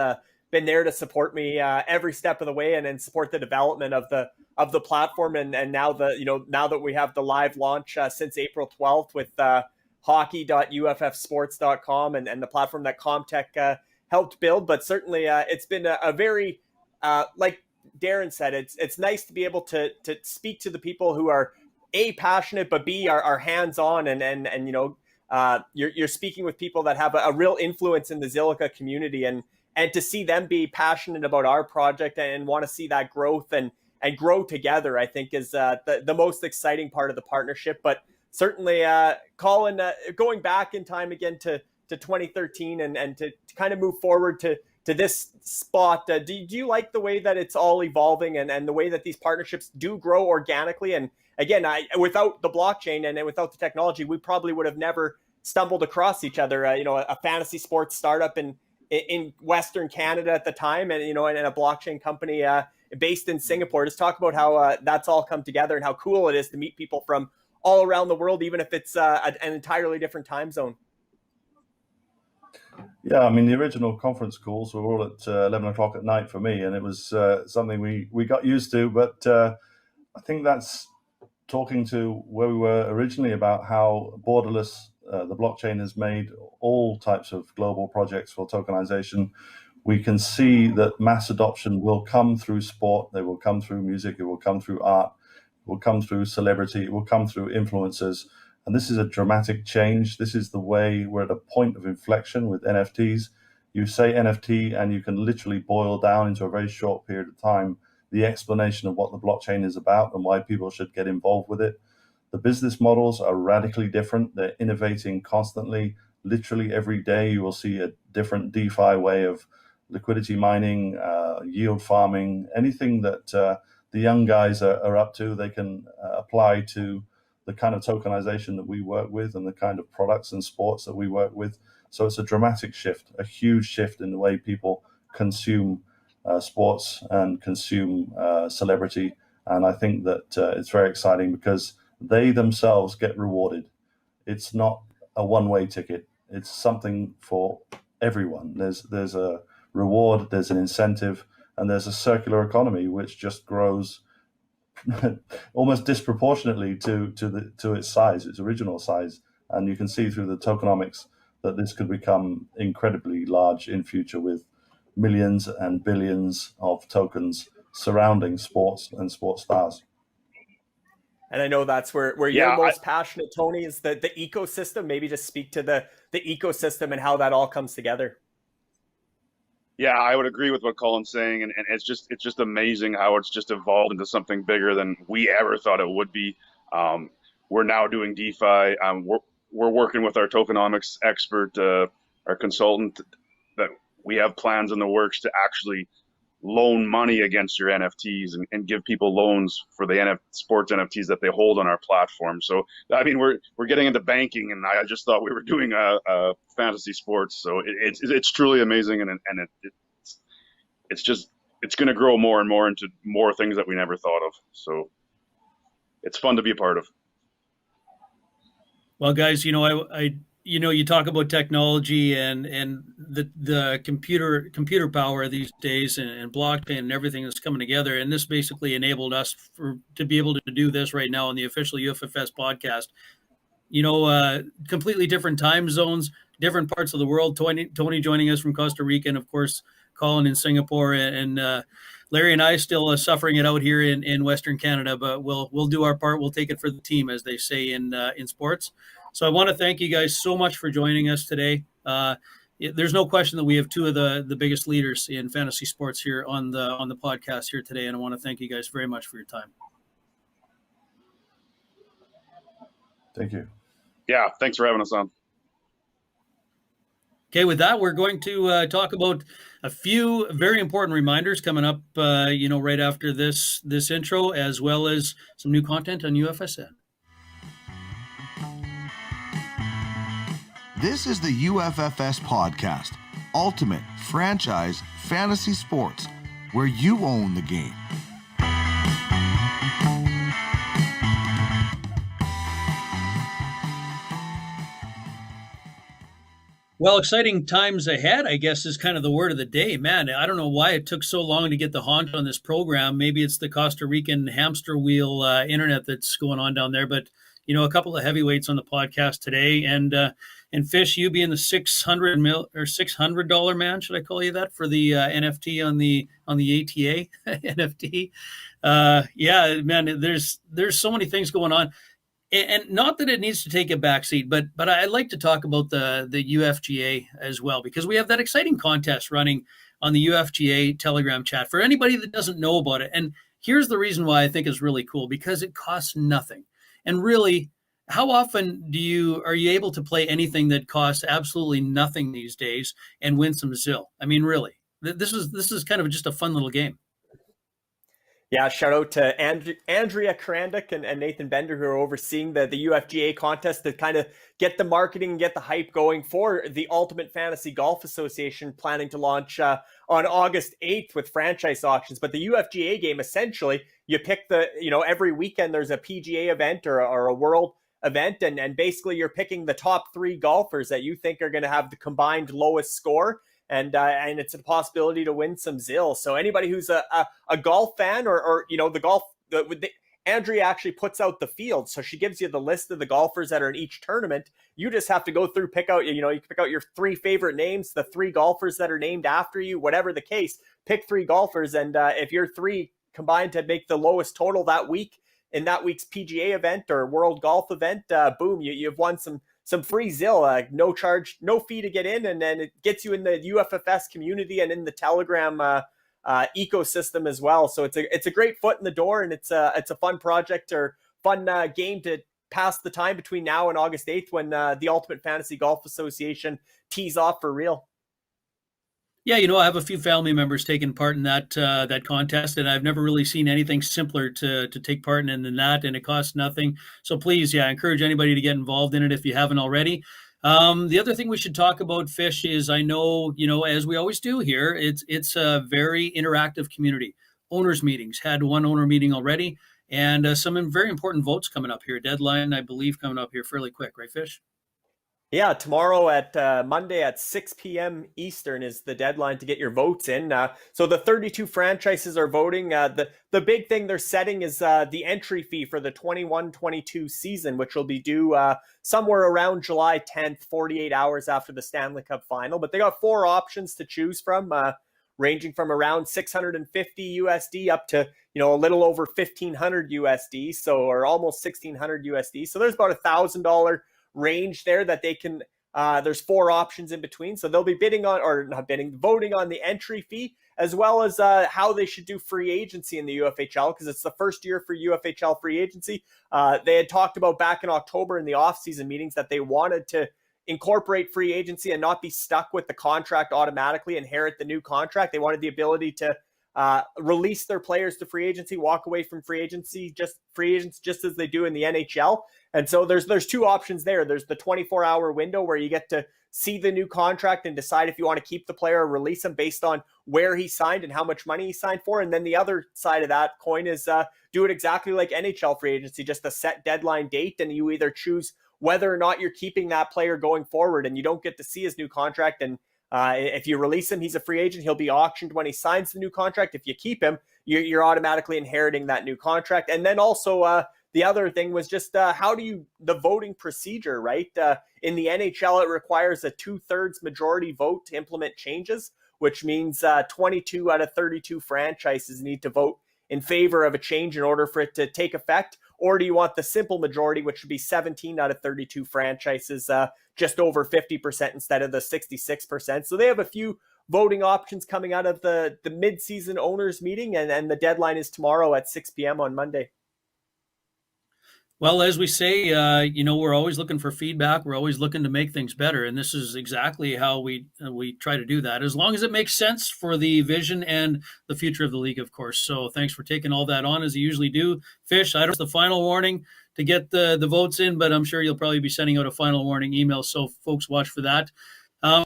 been there to support me every step of the way, and support the development of the platform. And now now that we have the live launch since April 12th with hockey.uffsports.com and the platform that Comtech helped build. But certainly it's been a very like Darren said, it's nice to be able to speak to the people who are passionate, but are hands-on, and you're speaking with people that have a real influence in the Zilliqa community, and to see them be passionate about our project and want to see that growth and grow together, I think is the most exciting part of the partnership. But certainly, Colin, going back in time again to 2013 and to kind of move forward to this spot, do you like the way that it's all evolving and the way that these partnerships do grow organically? And again, without the blockchain and without the technology, we probably would have never stumbled across each other. A fantasy sports startup in Western Canada at the time, and and a blockchain company based in Singapore. Just talk about how that's all come together and how cool it is to meet people from all around the world, even if it's an entirely different time zone. Yeah, I mean, the original conference calls were all at 11 o'clock at night for me, and it was something we got used to. But I think that's talking to where we were originally about how borderless the blockchain has made all types of global projects for tokenization. We can see that mass adoption will come through sport, they will come through music, it will come through art, it will come through celebrity, it will come through influencers. And this is a dramatic change. This is the way we're at a point of inflection with NFTs. You say NFT and you can literally boil down into a very short period of time the explanation of what the blockchain is about and why people should get involved with it. The business models are radically different. They're innovating constantly. Literally every day you will see a different DeFi way of liquidity mining, yield farming, anything that the young guys are up to, they can apply to the kind of tokenization that we work with and the kind of products and sports that we work with. So it's a dramatic shift, a huge shift in the way people consume sports and consume celebrity. And I think that it's very exciting because they themselves get rewarded. It's not a one-way ticket. It's something for everyone. There's a reward, there's an incentive, and there's a circular economy which just grows almost disproportionately to its size, its original size. And you can see through the tokenomics that this could become incredibly large in future with millions and billions of tokens surrounding sports and sports stars. And I know that's where you're most passionate, Tony, is the ecosystem. Maybe just speak to the ecosystem and how that all comes together. Yeah, I would agree with what Colin's saying, and it's just amazing how it's just evolved into something bigger than we ever thought it would be. Um, we're now doing DeFi. We're working with our tokenomics expert, our consultant, that we have plans in the works to actually loan money against your NFTs and give people loans for the sports NFTs that they hold on our platform. So, I mean, we're getting into banking, and I just thought we were doing a fantasy sports. So it's truly amazing, and it's going to grow more and more into more things that we never thought of. So it's fun to be a part of. Well, guys, I you talk about technology and the computer power these days and blockchain and everything that's coming together, and this basically enabled us to be able to do this right now on the official UFFS podcast. Completely different time zones, different parts of the world. Tony joining us from Costa Rica, and of course Colin in Singapore, and Larry and I still suffering it out here in Western Canada, but we'll do our part. We'll take it for the team, as they say in sports. So I want to thank you guys so much for joining us today. There's no question that we have two of the biggest leaders in fantasy sports here on the podcast here today, and I want to thank you guys very much for your time. Thank you. Yeah, thanks for having us on. Okay, with that, we're going to talk about a few very important reminders coming up, right after this intro, as well as some new content on UFSN. This is the UFFS Podcast, ultimate franchise fantasy sports, where you own the game. Well, exciting times ahead, I guess, is kind of the word of the day. Man, I don't know why it took so long to get the haunt on this program. Maybe it's the Costa Rican hamster wheel internet that's going on down there. But, a couple of heavyweights on the podcast today. And Fish, you being the $600 man, should I call you that, for the NFT on the ATA NFT? Yeah, man, there's so many things going on. And not that it needs to take a backseat, but I'd like to talk about the UFGA as well, because we have that exciting contest running on the UFGA Telegram chat for anybody that doesn't know about it. And here's the reason why I think it's really cool, because it costs nothing. And really, how often are you able to play anything that costs absolutely nothing these days and win some ZIL? I mean, really, this is kind of just a fun little game. Yeah, shout out to Andrea Charanduk and Nathan Bender, who are overseeing the UFGA contest to kind of get the marketing and get the hype going for the Ultimate Fantasy Golf Association, planning to launch on August 8th with franchise auctions. But the UFGA game, essentially, you pick every weekend there's a PGA event or a world event, and basically you're picking the top 3 golfers that you think are going to have the combined lowest score. And it's a possibility to win some ZIL. So anybody who's a golf fan or the golf, Andrea actually puts out the field. So she gives you the list of the golfers that are in each tournament. You just have to go through, pick out your 3 favorite names, the 3 golfers that are named after you, whatever the case, pick 3 golfers. And if your 3 combined to make the lowest total that week in that week's PGA event or World Golf event, boom, you've won some free ZIL, no charge, no fee to get in, and then it gets you in the UFFS community and in the Telegram ecosystem as well. So it's a great foot in the door, and it's a fun project or fun game to pass the time between now and August 8th when the Ultimate Fantasy Golf Association tees off for real. Yeah, I have a few family members taking part in that contest, and I've never really seen anything simpler to take part in than that, and it costs nothing. So please, I encourage anybody to get involved in it if you haven't already. The other thing we should talk about, Fish, is I know, as we always do here, it's a very interactive community. Owners meetings, had one owner meeting already, and some very important votes coming up here. Deadline, I believe, coming up here fairly quick, right, Fish? Yeah, tomorrow at Monday at 6 p.m. Eastern is the deadline to get your votes in. So the 32 franchises are voting. The big thing they're setting is the entry fee for the 21-22 season, which will be due somewhere around July 10th, 48 hours after the Stanley Cup final. But they got 4 options to choose from, ranging from around 650 USD up to a little over 1,500 USD, or almost 1,600 USD. So there's about $1,000 range there that they can There's 4 options in between. So they'll be voting on the entry fee, as well as how they should do free agency in the UFHL, because it's the first year for UFHL free agency. They had talked about back in October in the offseason meetings that they wanted to incorporate free agency and not be stuck with the contract automatically, inherit the new contract. They wanted the ability to release their players to free agency, walk away from free agents just as they do in the NHL. And so there's 2 options there. There's the 24-hour window where you get to see the new contract and decide if you want to keep the player or release him based on where he signed and how much money he signed for. And then the other side of that coin is do it exactly like NHL free agency, just a set deadline date, and you either choose whether or not you're keeping that player going forward, and you don't get to see his new contract. And if you release him, he's a free agent. He'll be auctioned when he signs the new contract. If you keep him, you're automatically inheriting that new contract. And then also the other thing was just the voting procedure, right? In the NHL, it requires a 2/3 majority vote to implement changes, which means 22 out of 32 franchises need to vote in favor of a change in order for it to take effect. Or do you want the simple majority, which would be 17 out of 32 franchises, just over 50% instead of the 66%? So they have a few voting options coming out of the mid-season owners meeting, and the deadline is tomorrow at 6 p.m. on Monday. Well, as we say, we're always looking for feedback. We're always looking to make things better. And this is exactly how we try to do that, as long as it makes sense for the vision and the future of the league, of course. So thanks for taking all that on, as you usually do. Fish, I don't know the final warning to get the votes in, but I'm sure you'll probably be sending out a final warning email. So folks, watch for that.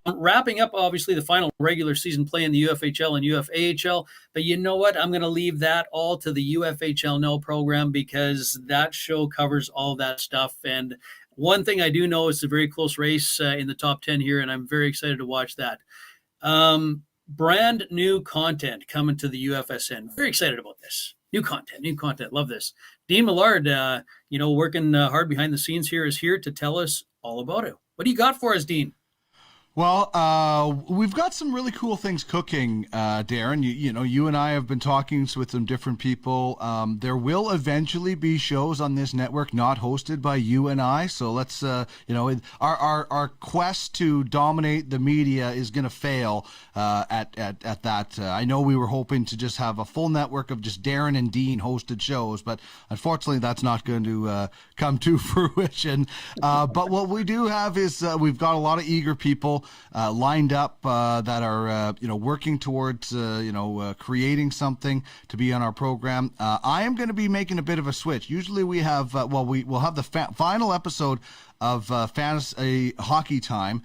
Wrapping up, obviously, the final regular season play in the UFHL and UFAHL. But you know what? I'm going to leave that all to the UFHL Now program, because that show covers all that stuff. And one thing I do know is a very close race in the top 10 here, and I'm very excited to watch that. Brand new content coming to the UFSN. Very excited about this. New content. Love this. Dean Millard, working hard behind the scenes here, is here to tell us all about it. What do you got for us, Dean? Well, we've got some really cool things cooking, Darren. You and I have been talking with some different people. There will eventually be shows on this network not hosted by you and I. So let's, our quest to dominate the media is going to fail at that. I know we were hoping to just have a full network of just Darren and Dean hosted shows, but unfortunately that's not going to come to fruition. But what we do have is we've got a lot of eager people lined up that are working towards creating something to be on our program. I am going to be making a bit of a switch. Usually we have we'll have the final episode of Fantasy Hockey Time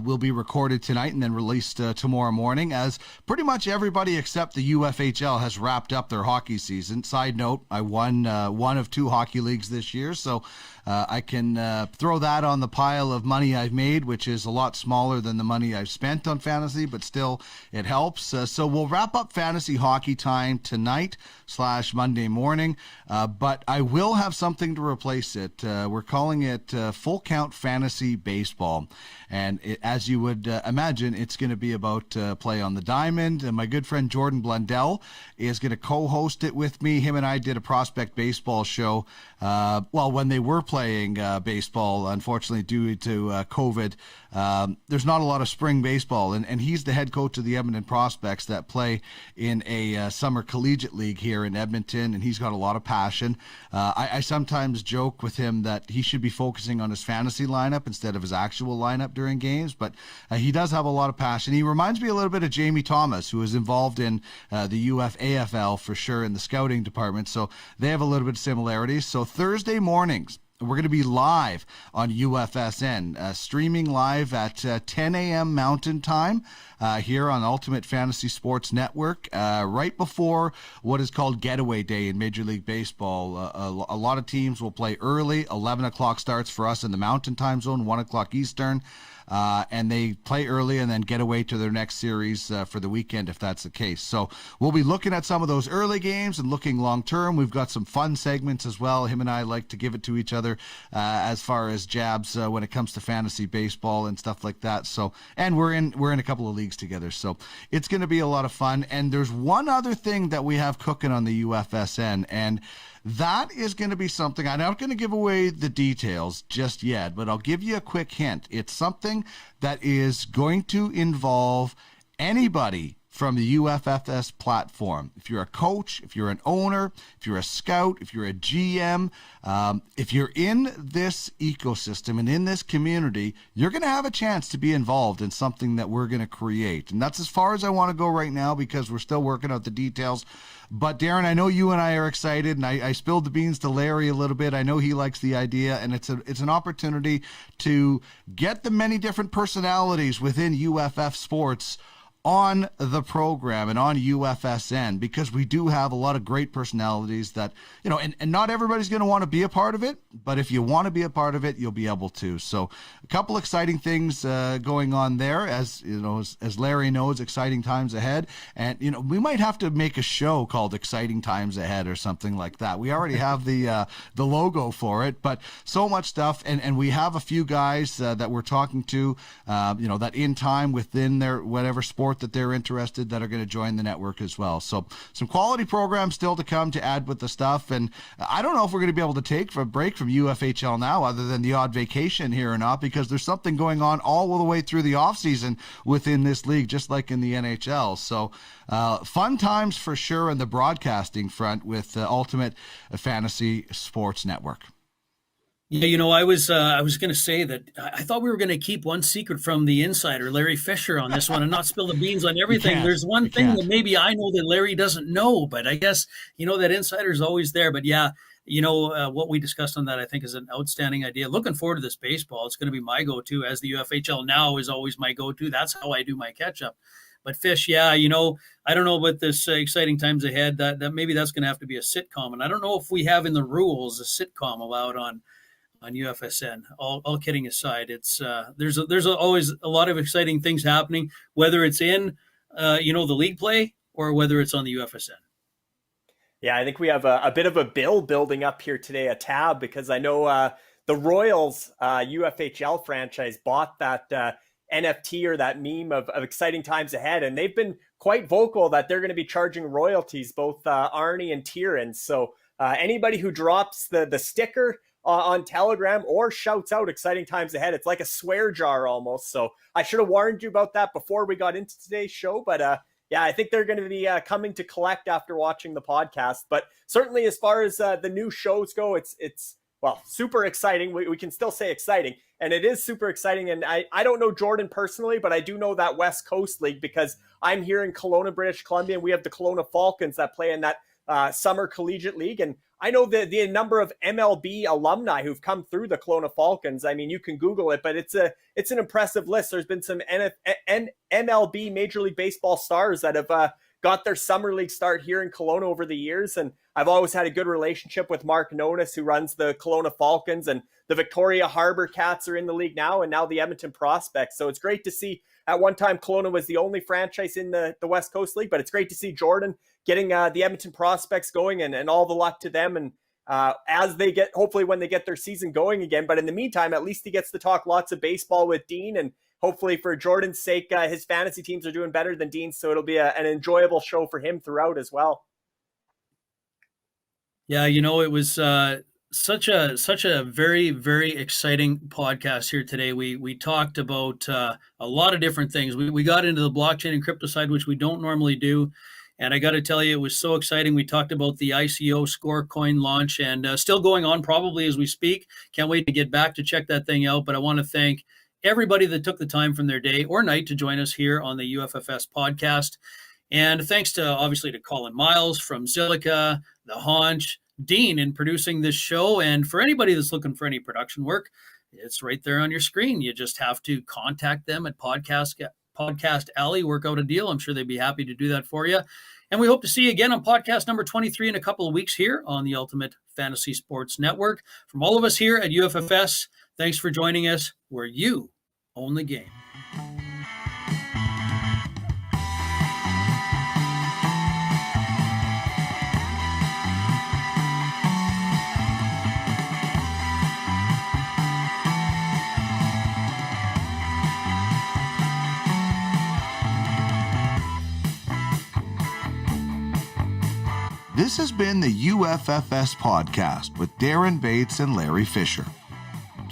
will be recorded tonight and then released tomorrow morning, as pretty much everybody except the UFHL has wrapped up their hockey season. Side note, I won one of 2 hockey leagues this year, so I can throw that on the pile of money I've made, which is a lot smaller than the money I've spent on fantasy, but still it helps. So we'll wrap up Fantasy Hockey Time tonight / Monday morning, but I will have something to replace it. We're calling it Full Count Fantasy Baseball. And as you would imagine, it's going to be about play on the diamond. And my good friend Jordan Blundell is going to co-host it with me. Him and I did a prospect baseball show. When they were playing baseball, unfortunately, due to COVID, there's not a lot of spring baseball. And he's the head coach of the Edmonton Prospects that play in a summer collegiate league here in Edmonton. And he's got a lot of passion. I sometimes joke with him that he should be focusing on his fantasy lineup instead of his actual lineup during games, but he does have a lot of passion. He reminds me a little bit of Jamie Thomas, who is involved in the UFAHL for sure in the scouting department, so they have a little bit of similarities. So Thursday mornings, we're going to be live on UFSN, streaming live at 10 a.m. Mountain Time here on Ultimate Fantasy Sports Network, right before what is called Getaway Day in Major League Baseball. A lot of teams will play early. 11 o'clock starts for us in the Mountain Time Zone, 1 o'clock Eastern. And they play early and then get away to their next series for the weekend, if that's the case. So we'll be looking at some of those early games and looking long term. We've got some fun segments as well. Him and I like to give it to each other as far as jabs when it comes to fantasy baseball and stuff like that. So, and we're in a couple of leagues together, so it's going to be a lot of fun. And there's one other thing that we have cooking on the UFSN, and that is going to be something. I'm not going to give away the details just yet, but I'll give you a quick hint. It's something something that is going to involve anybody from the UFFS platform. If you're a coach, if you're an owner, if you're a scout, if you're a GM, if you're in this ecosystem and in this community, you're going to have a chance to be involved in something that we're going to create. And that's as far as I want to go right now because we're still working out the details. But Darren, I know you and I are excited, and I spilled the beans to Larry a little bit. I know he likes the idea, and it's an opportunity to get the many different personalities within UFF Sports on the program and on UFSN, because we do have a lot of great personalities that, and not everybody's going to want to be a part of it, but if you want to be a part of it, you'll be able to. So a couple exciting things going on there, as Larry knows, exciting times ahead. And, we might have to make a show called Exciting Times Ahead or something like that. We already have the logo for it, but so much stuff. And we have a few guys that we're talking to, that in time within their whatever sport that they're interested that are going to join the network as well. So some quality programs still to come to add with the stuff. And I don't know if we're going to be able to take a break from UFHL now other than the odd vacation here or not, because there's something going on all the way through the off season within this league, just like in the NHL. So fun times for sure in the broadcasting front with Ultimate Fantasy Sports Network. Yeah, I was going to say that I thought we were going to keep one secret from the insider, Larry Fisher, on this one and not spill the beans on everything. There's one thing that maybe I know that Larry doesn't know, but I guess, that insider is always there. But yeah, what we discussed on that, I think, is an outstanding idea. Looking forward to this baseball. It's going to be my go-to, as the UFHL now is always my go-to. That's how I do my catch-up. But Fish, yeah, I don't know about this exciting times ahead. That maybe that's going to have to be a sitcom. And I don't know if we have in the rules a sitcom allowed on UFSN. All kidding aside, it's there's always a lot of exciting things happening, whether it's in the league play or whether it's on the UFSN. Yeah, I think we have a bit of a bill building up here today, a tab, because I know the Royals UFHL franchise bought that NFT or that meme of exciting times ahead, and they've been quite vocal that they're going to be charging royalties, both Arnie and Tieran. So anybody who drops the sticker on Telegram or shouts out exciting times ahead, it's like a swear jar almost. So I should have warned you about that before we got into today's show. But yeah, I think they're going to be coming to collect after watching the podcast. But certainly as far as the new shows go, it's super exciting. We can still say exciting, and it is super exciting. And I don't know Jordan personally, but I do know that West Coast League because I'm here in Kelowna, British Columbia, and we have the Kelowna Falcons that play in that summer collegiate league. And I know the number of MLB alumni who've come through the Kelowna Falcons. I mean, you can Google it, but it's an impressive list. There's been some MLB Major League Baseball stars that have got their summer league start here in Kelowna over the years. And I've always had a good relationship with Mark Nonis, who runs the Kelowna Falcons, and the Victoria Harbor Cats are in the league now, and now the Edmonton Prospects. So it's great to see. At one time, Kelowna was the only franchise in the West Coast League, but it's great to see Jordan getting the Edmonton Prospects going, and all the luck to them. And as they hopefully when they get their season going again. But in the meantime, at least he gets to talk lots of baseball with Dean, and hopefully for Jordan's sake, his fantasy teams are doing better than Dean's. So it'll be an enjoyable show for him throughout as well. Yeah, it was such a very, very exciting podcast here today. We talked about a lot of different things. We got into the blockchain and crypto side, which we don't normally do. And I got to tell you, it was so exciting. We talked about the ICO Score coin launch, and still going on probably as we speak. Can't wait to get back to check that thing out. But I want to thank everybody that took the time from their day or night to join us here on the UFFS podcast. And thanks obviously to Colin Miles from Zilliqa, the Haunch, Dean in producing this show. And for anybody that's looking for any production work, it's right there on your screen. You just have to contact them at Podcast Alley, work out a deal. I'm sure they'd be happy to do that for you. And we hope to see you again on podcast number 23 in a couple of weeks here on the Ultimate Fantasy Sports Network. From all of us here at UFFS, thanks for joining us, where you own the game. This has been the UFFS Podcast with Darren Bates and Larry Fisher.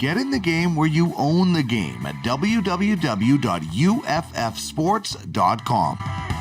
Get in the game where you own the game at www.uffsports.com.